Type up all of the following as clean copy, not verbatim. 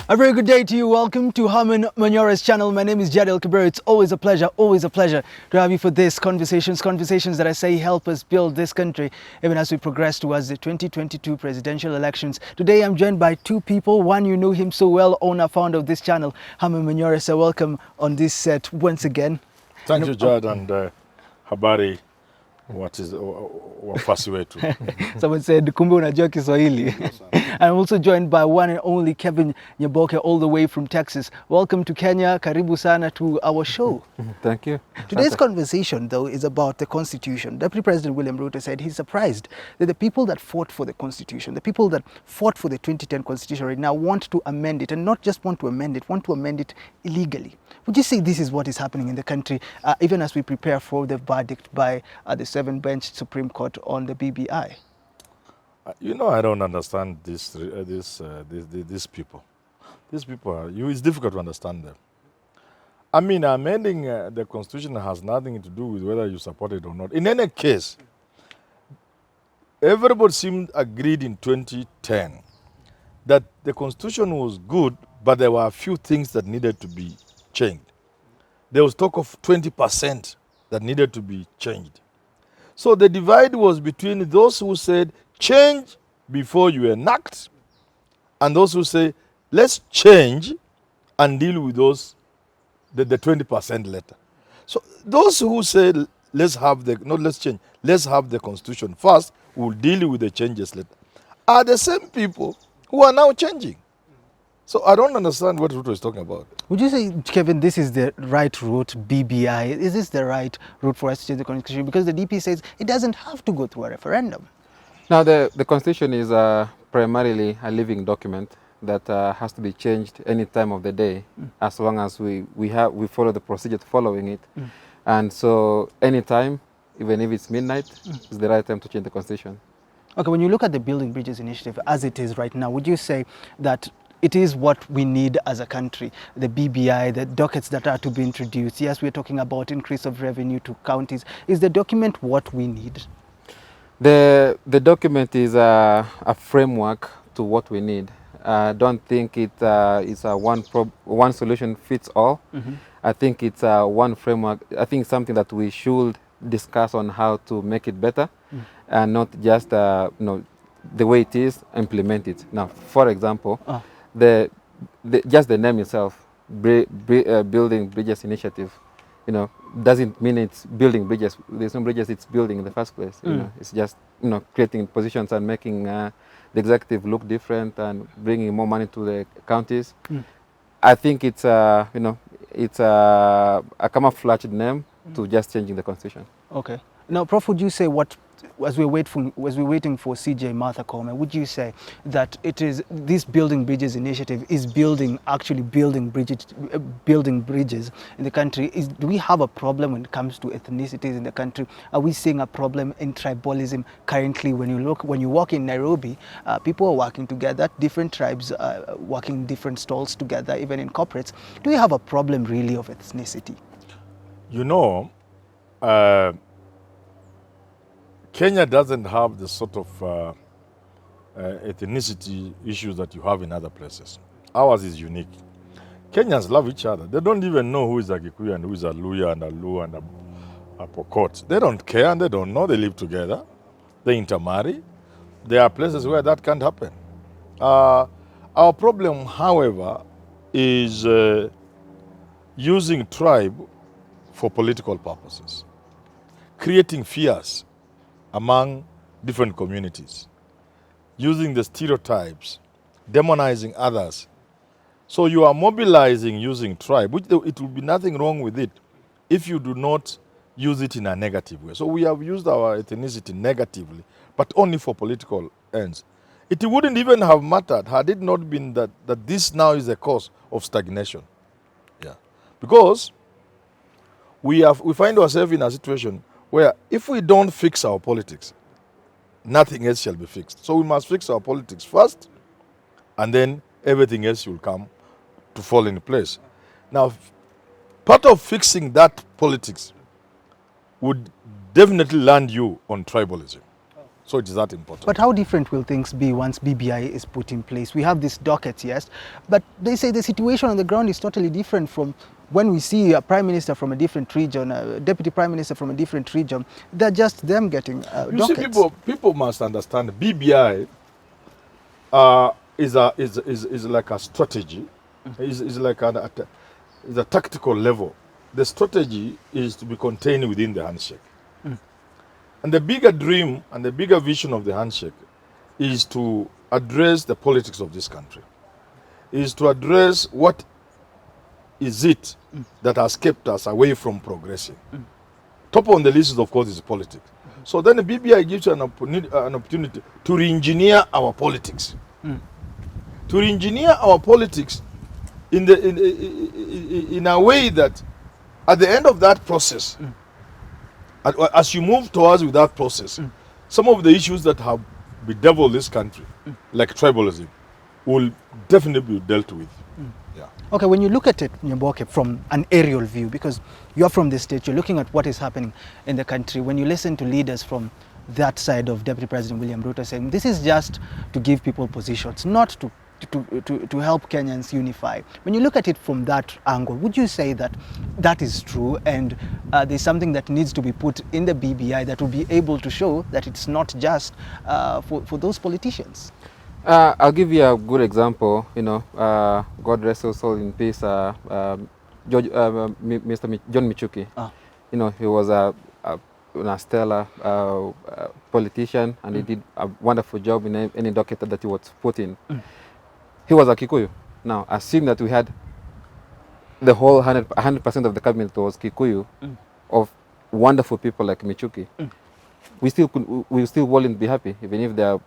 A very good day to you. Welcome to Herman Manyora's channel. My name is Jadiel, Kabiro. It's always a pleasure to have you for this conversations that I say help us build this country even as we progress towards the 2022 presidential elections. Today I'm joined by two people. One, you know him so well, owner, founder of this channel, Herman Manyora. So welcome on this set once again. Thank you, Jad, and habari. What is wafasi wetu? Someone said, kumbe unajua Kiswahili. I'm also joined by one and only Kevin Nyaboke, all the way from Texas. Welcome to Kenya. Karibu sana to our show. Thank you. Today's conversation, though, is about the Constitution. Deputy President William Ruto said he's surprised that the people that fought for the Constitution, the people that fought for the 2010 Constitution right now want to amend it, and not just want to amend it illegally. Would you say this is what is happening in the country, even as we prepare for the verdict by the 7-bench Supreme Court on the BBI? You know, I don't understand these people. These people, it's difficult to understand them. I mean, amending the Constitution has nothing to do with whether you support it or not. In any case, everybody seemed agreed in 2010 that the Constitution was good, but there were a few things that needed to be changed. There was talk of 20% that needed to be changed. So the divide was between those who said, change before you enact, and those who say, let's change and deal with those, the 20% later. So those who say, let's have the Constitution first, we'll deal with the changes later, are the same people who are now changing. So I don't understand what Ruto is talking about. Would you say, Kevin, this is the right route, BBI? Is this the right route for us to change the Constitution? Because the DP says it doesn't have to go through a referendum. Now, the Constitution is primarily a living document that has to be changed any time of the day, as long as we follow the procedure to following it. And so any time, even if it's midnight, is the right time to change the Constitution. Okay, when you look at the Building Bridges initiative as it is right now, would you say that it is what we need as a country, the BBI, the dockets that are to be introduced? Yes, we're talking about increase of revenue to counties. Is the document what we need? The document is a framework to what we need. I don't think it is a one solution fits all. I think it's one framework. I think it's something that we should discuss on how to make it better, and not just the way it is, implement it. Now, for example, just the name itself, Building Bridges Initiative, doesn't mean it's building bridges. There's no bridges it's building in the first place. It's just creating positions and making the executive look different and bringing more money to the counties. I think it's it's a camouflaged name to just changing the Constitution. Okay. Now, Prof, would you say as we're waiting for CJ Martha Koome, would you say that it is this Building Bridges initiative is actually building bridges in the country? Do we have a problem when it comes to ethnicities in the country? Are we seeing a problem in tribalism currently? When you walk in Nairobi, people are working together, different tribes working in different stalls together, even in corporates. Do we have a problem really of ethnicity? Kenya doesn't have the sort of ethnicity issues that you have in other places. Ours is unique. Kenyans love each other. They don't even know who is a Kikuyu and who is a Luya and a Luo and a Pokot. They don't care and they don't know. They live together. They intermarry. There are places where that can't happen. Our problem, however, is using tribe for political purposes, creating fears among different communities, using the stereotypes, demonizing others. So you are mobilizing using tribe, which it will be nothing wrong with it if you do not use it in a negative way. So we have used our ethnicity negatively, but only for political ends. It wouldn't even have mattered had it not been that this now is a cause of stagnation. Yeah, because we find ourselves in a situation where if we don't fix our politics, nothing else shall be fixed. So we must fix our politics first, and then everything else will come to fall in place. Now, part of fixing that politics would definitely land you on tribalism. So it is that important. But how different will things be once BBI is put in place? We have this docket, yes, but they say the situation on the ground is totally different from when we see a prime minister from a different region, a deputy prime minister from a different region. They're just them getting you dockets. see, people must understand BBI is like a strategy, is like is a tactical level. The strategy is to be contained within the handshake. And the bigger dream and the bigger vision of the handshake is to address the politics of this country, is to address what is it that has kept us away from progressing. Top on the list, of course, is politics. So then the BBI gives you an opportunity to re-engineer our politics. To re-engineer our politics in a way that at the end of that process, as you move towards with that process, some of the issues that have bedeviled this country, like tribalism, will definitely be dealt with. Yeah. Okay, when you look at it, Nyamboke, from an aerial view, because you're from the state, you're looking at what is happening in the country. When you listen to leaders from that side of Deputy President William Ruto saying this is just to give people positions, not to help Kenyans unify. When you look at it from that angle, would you say that that is true and there's something that needs to be put in the BBI that will be able to show that it's not just for those politicians? I'll give you a good example. God rest his soul in peace. Mr. John Michuki. He was a stellar politician, and he did a wonderful job in any docket that he was put in. He was a Kikuyu. Now, assume that we had the whole 100% of the cabinet was Kikuyu, of wonderful people like Michuki. We still wouldn't be happy, even if they are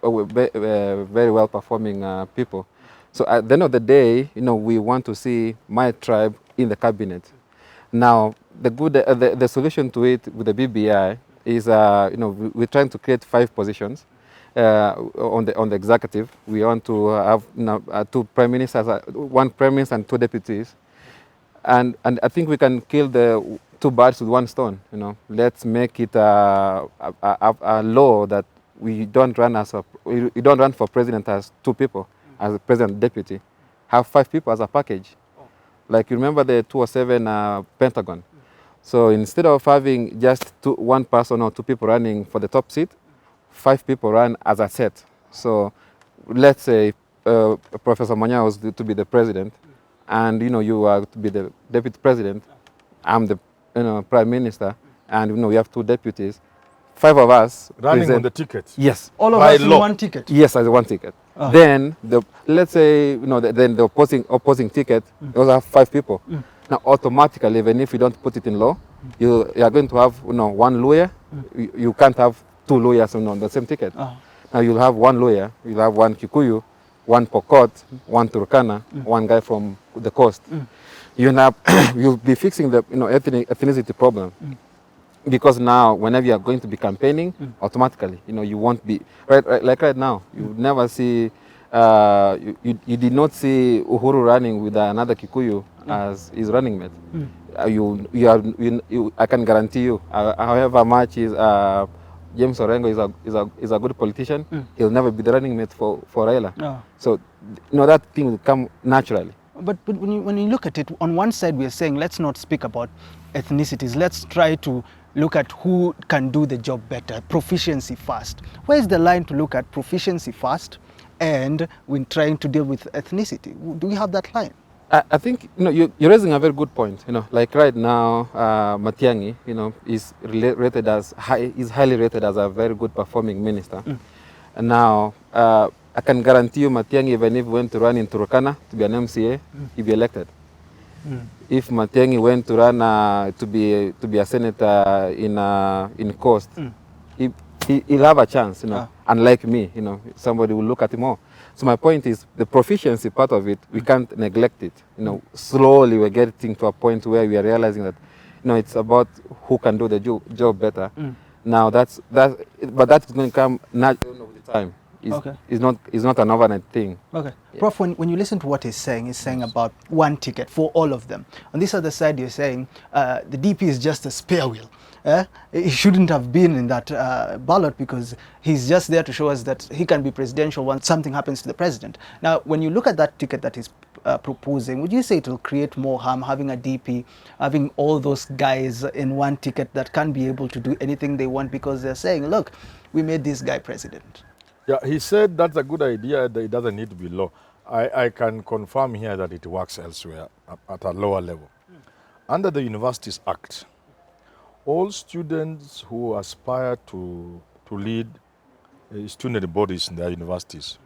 very well performing people. So at the end of the day, we want to see my tribe in the cabinet. Now, the solution to it with the BBI is, we're trying to create 5 positions on the executive. We want to have 2 prime ministers, 1 prime minister and 2 deputies, and I think we can kill the 2 birds with 1 stone. Let's make it a law that we don't run for president as 2 people, as a president and deputy. Have 5 people as a package. Like, you remember the 207 Pentagon. So instead of having just 1 person or 2 people running for the top seat, 5 people run as a set. So let's say Professor Manyora was to be the president, and you are to be the deputy president. I'm the prime minister, and we have 2 deputies. 5 of us running on the ticket. Yes, all of us in 1 ticket. Yes, as 1 ticket. Then let's say then the opposing ticket, those are 5 people. Now automatically, even if you don't put it in law, you are going to have 1 lawyer. You can't have 2 lawyers on the same ticket. Now you'll have 1 lawyer, you'll have 1 Kikuyu, 1 Pokot, 1 Turkana, 1 guy from the coast. You'll be fixing the ethnicity problem. Because now, whenever you are going to be campaigning, automatically, you won't be right now. You never see, you did not see Uhuru running with another Kikuyu as his running mate. I can guarantee you, however much is James Orengo is a good politician, he'll never be the running mate for Raila. So, that thing will come naturally. But when you look at it, on one side we are saying let's not speak about ethnicities. Let's try to look at who can do the job better, proficiency first. Where is the line to look at proficiency first and when trying to deal with ethnicity? Do we have that line? I think you're raising a very good point. Like right now, Matiang'i, is highly rated as a very good performing minister. And now I can guarantee you, Matiang'i, even if he went to run in Turkana to be an MCA, he'll be elected. If Matiang'i went to run to be a senator in Coast, he'll have a chance. Unlike me, somebody will look at him more. So my point is, the proficiency part of it, we can't neglect it. Slowly we're getting to a point where we are realizing that, it's about who can do the job better. Now but that's going to come naturally over the time. It's not an overnight thing. Okay. Yeah. Prof, when you listen to what he's saying about 1 ticket for all of them. On this other side, you're saying the DP is just a spare wheel. he shouldn't have been in that ballot, because he's just there to show us that he can be presidential once something happens to the president. Now, when you look at that ticket that he's proposing, would you say it will create more harm having a DP, having all those guys in one ticket that can't be able to do anything they want because they're saying, look, we made this guy president? Yeah, he said that's a good idea, that it doesn't need to be law. I can confirm here that it works elsewhere at a lower level. Under the Universities Act, all students who aspire to lead student bodies in their universities,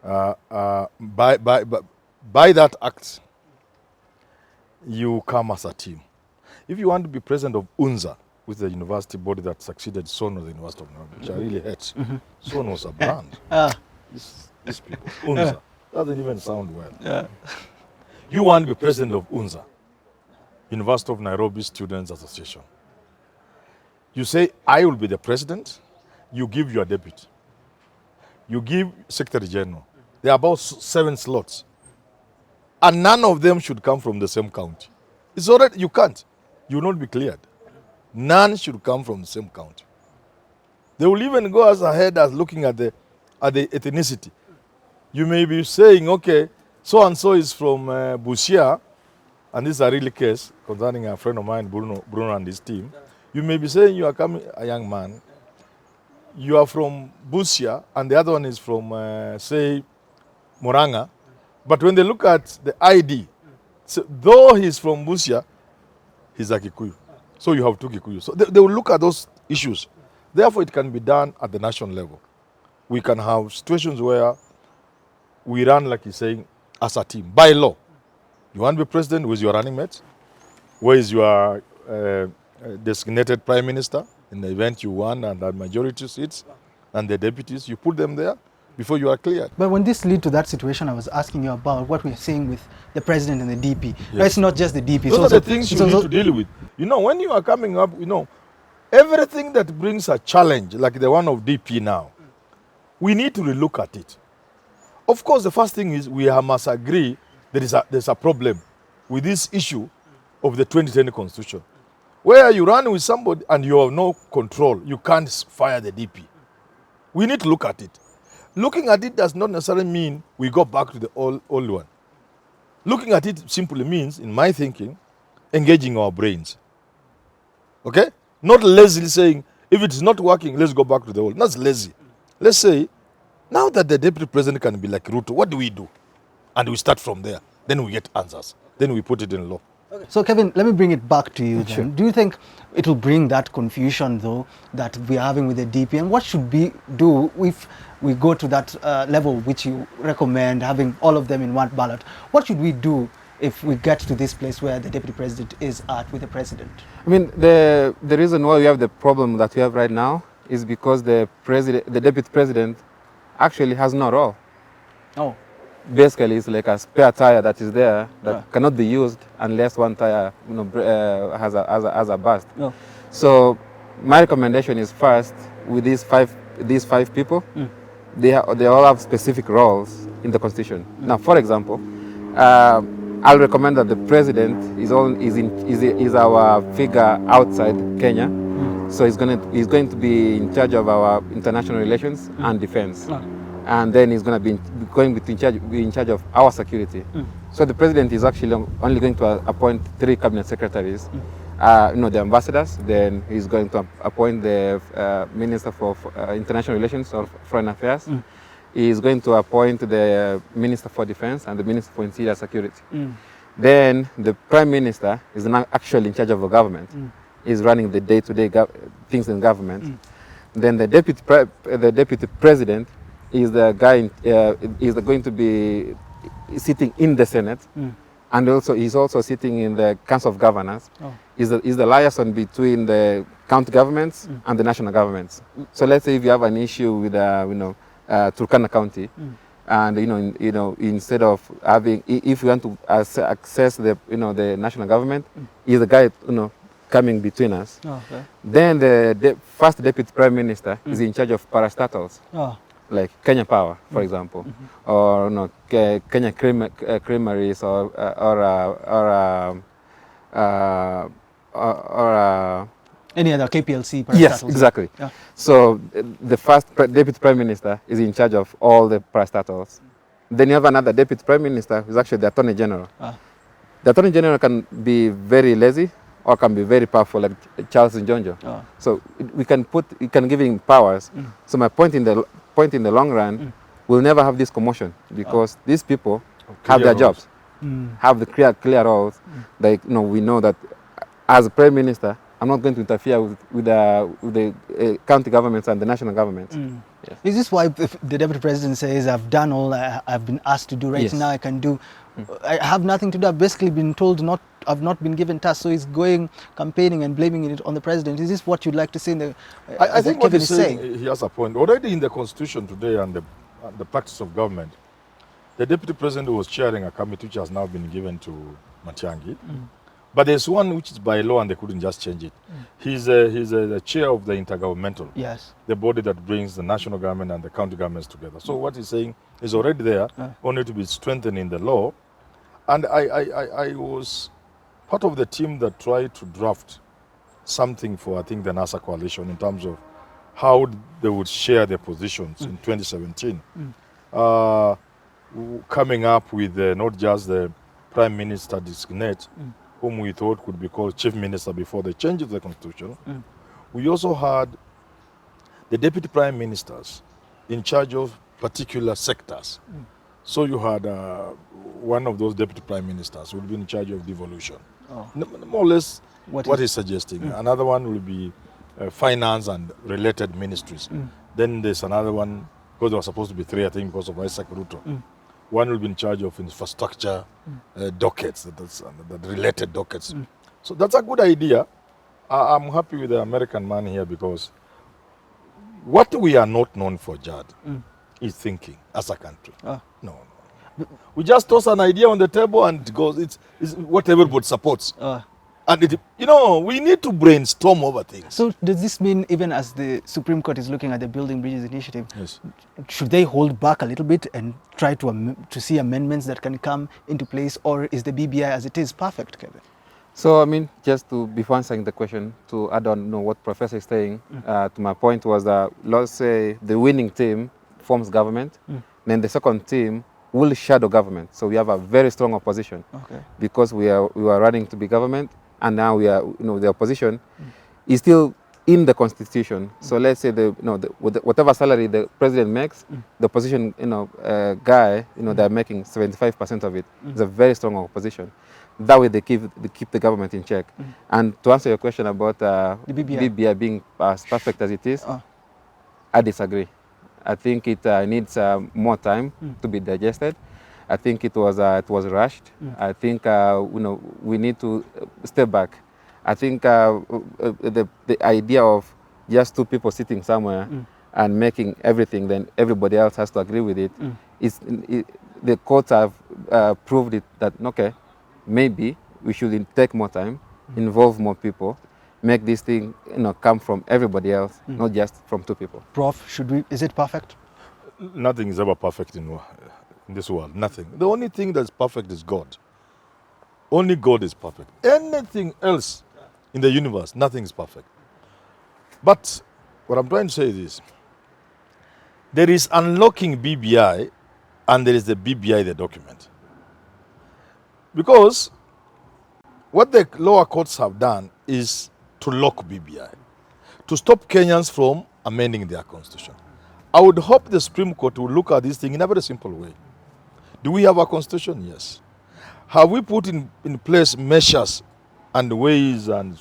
by that act, you come as a team. If you want to be president of UNZA, with the university body that succeeded Son of the University of Nairobi, which I really hate. Son was a brand. These people, UNZA, doesn't even sound well. You want to be president of UNZA, University of Nairobi Students Association. You say, I will be the president, you give your deputy. You give Secretary General. There are about 7 slots. And none of them should come from the same county. It's already, you can't. You will not be cleared. None should come from the same county. They will even go as ahead as looking at the ethnicity. You may be saying, okay, so-and-so is from Busia, and this is a real case concerning a friend of mine, Bruno and his team. You may be saying you are coming, a young man, you are from Busia, and the other one is from, say, Moranga. But when they look at the ID, so though he's from Busia, he's a Kikuyu. So you have 2 Kikuyu. So they will look at those issues. Therefore, it can be done at the national level. We can have situations where we run, like he's saying, as a team, by law. You want to be president, who is your running mate? Where is your designated prime minister? In the event you won and had majority seats, and the deputies, you put them there before you are cleared. But when this lead to that situation I was asking you about, what we're saying with the president and the DP, Yes. it's not just the DP. Those are the things you need to deal with. You know, when you are coming up, you know, everything that brings a challenge, like the one of DP now, we need to relook at it. Of course, the first thing is we must agree there's a problem with this issue of the 2010 constitution, where you run with somebody and you have no control. You can't fire the DP. We need to look at it. Looking at it does not necessarily mean we go back to the old one. Looking at it simply means, in my thinking, engaging our brains. Okay? Not lazily saying, if it's not working, let's go back to the old. That's lazy. Let's say, now that the deputy president can be like Ruto, what do we do? And we start from there. Then we get answers. Then we put it in law. Okay. So Kevin, let me bring it back to you then. Sure. Do you think it will bring that confusion though that we're having with the DP? And what should we do if we go to that level which you recommend, having all of them in one ballot? What should we do if we get to this place where the deputy president is at with the president? I mean, the reason why we have the problem that we have right now is because the deputy president actually has no role. Oh. Basically, it's like a spare tire that is there that cannot be used unless one tire, you know, has a burst. Oh. So my recommendation is first with these five people, they all have specific roles in the constitution. Now, for example, I'll recommend that the president is our figure outside Kenya. So he's going to be in charge of our international relations and defense. And then he's going to be in charge of our security. So the president is actually only going to appoint 3 cabinet secretaries. You know, the ambassadors. Then he's going to appoint the minister for international relations or foreign affairs. He's going to appoint the minister for defense and the minister for interior security. Then the prime minister is not actually in charge of the government. He's running the day-to-day things in government. Then the deputy president is the guy is going to be sitting in the Senate, and also he's also sitting in the Council of Governors. Is the liaison between the county governments and the national governments. So let's say if you have an issue with Turkana County, and instead of having, if you want to access the the national government, is the guy coming between us. Then the first deputy prime minister is in charge of parastatals. Like Kenya Power, for example, or Kenya Creameries, or Any other KPLC Yes, parastatals? exactly. Yeah. So the first deputy prime minister is in charge of all the parastatals. Then you have another deputy prime minister who's actually the attorney general. The attorney general can be very lazy or can be very powerful, like Charles Njonjo. So we can give him powers. So my point in the long run, we'll never have this commotion because these people have their jobs, have the clear roles. Like, we know that as a prime minister, I'm not going to interfere with the county governments and the national governments. Yes. Is this why the deputy president says, I've done all I've been asked to do right now, I can do, I have nothing to do, I've basically been told I've not been given tasks, so he's going campaigning and blaming it on the president. Is this what you'd like to say? I think what he's saying, he has a point. Already in the constitution today and the practice of government, the deputy president was chairing a committee which has now been given to Matiang'i. But there's one which is by law and they couldn't just change it. He's the chair of the intergovernmental, the body that brings the national government and the county governments together. So what he's saying is already there, only to be strengthened in the law. And I was part of the team that tried to draft something for, I think, the NASA coalition in terms of how they would share their positions in 2017. Coming up with not just the prime minister designate, whom we thought could be called chief minister before the change of the constitution. We also had the deputy prime ministers in charge of particular sectors. So you had one of those deputy prime ministers who would be in charge of devolution. More or less what he's suggesting. Another one will be finance and related ministries. Then there's another one, because there were supposed to be three, I think, because of Isaac Ruto. One will be in charge of infrastructure dockets, the related dockets. So that's a good idea. I'm happy with the American man here because what we are not known for, Jad, is thinking as a country. No. We just toss an idea on the table and it goes, it's what everybody supports. And we need to brainstorm over things. So does this mean even as the Supreme Court is looking at the Building Bridges Initiative, should they hold back a little bit and try to see amendments that can come into place, or is the BBI as it is perfect, Kevin? So, I mean, just to, before answering the question, to add on what Professor is saying, to my point was that, let's say the winning team forms government, then the second team will shadow government. So we have a very strong opposition because we were running to be government. And now we are, the opposition is still in the constitution. So let's say whatever salary the president makes, the opposition, guy, they're making 75% of it. It's a very strong opposition. That way they keep the government in check. And to answer your question about the BBI being as perfect as it is, I disagree. I think it needs more time to be digested. I think it was rushed. I think we need to step back. I think the idea of just two people sitting somewhere and making everything, then everybody else has to agree with it. The courts have proved it that maybe we should take more time, involve more people, make this thing come from everybody else, not just from two people. Prof, is it perfect? Nothing is ever perfect in this world, nothing. The only thing that's perfect is God. Only God is perfect. Anything else in the universe, nothing is perfect. But what I'm trying to say is this. There is unlocking BBI and there is the BBI, the document. Because what the lower courts have done is to lock BBI, to stop Kenyans from amending their constitution. I would hope the Supreme Court will look at this thing in a very simple way. Do we have a constitution? Yes. Have we put in place measures and ways and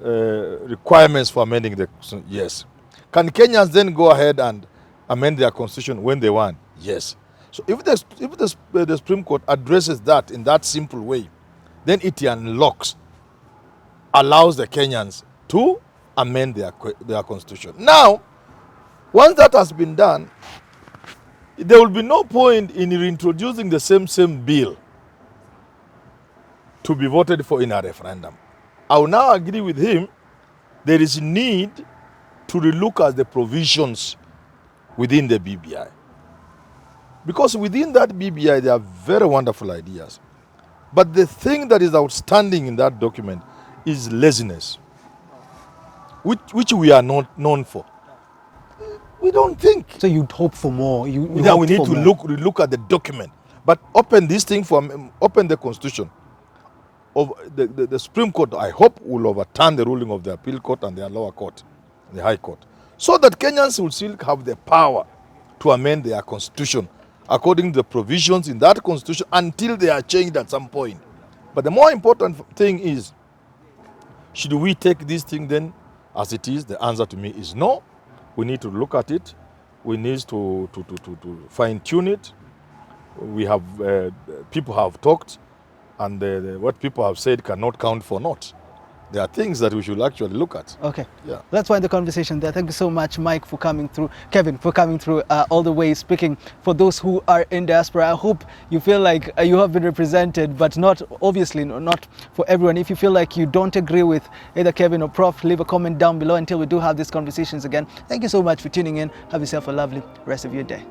requirements for amending the constitution? Yes. Can Kenyans then go ahead and amend their constitution when they want? Yes. So if the Supreme Court addresses that in that simple way, then it unlocks, allows the Kenyans to amend their constitution. Now, once that has been done, there will be no point in reintroducing the same bill to be voted for in a referendum. I will now agree with him. There is need to relook at the provisions within the BBI. Because within that BBI, there are very wonderful ideas. But the thing that is outstanding in that document is laziness. which we are not known for. We don't think. So you'd hope for more. Now we need to look at the document, but open this thing open the constitution of the Supreme Court. I hope will overturn the ruling of the appeal court and the lower court, the high court, so that Kenyans will still have the power to amend their constitution according to the provisions in that constitution until they are changed at some point. But the more important thing is, should we take this thing then as it is? The answer to me is no. We need to look at it. We need to fine tune it. We have people have talked, and what people have said cannot count for naught. There are things that we should actually look at. Okay. Yeah. Let's wind the conversation there. Thank you so much, Mike, for coming through. Kevin, for coming through all the way, speaking for those who are in diaspora. I hope you feel like you have been represented, but not, obviously, not for everyone. If you feel like you don't agree with either Kevin or Prof, leave a comment down below until we do have these conversations again. Thank you so much for tuning in. Have yourself a lovely rest of your day.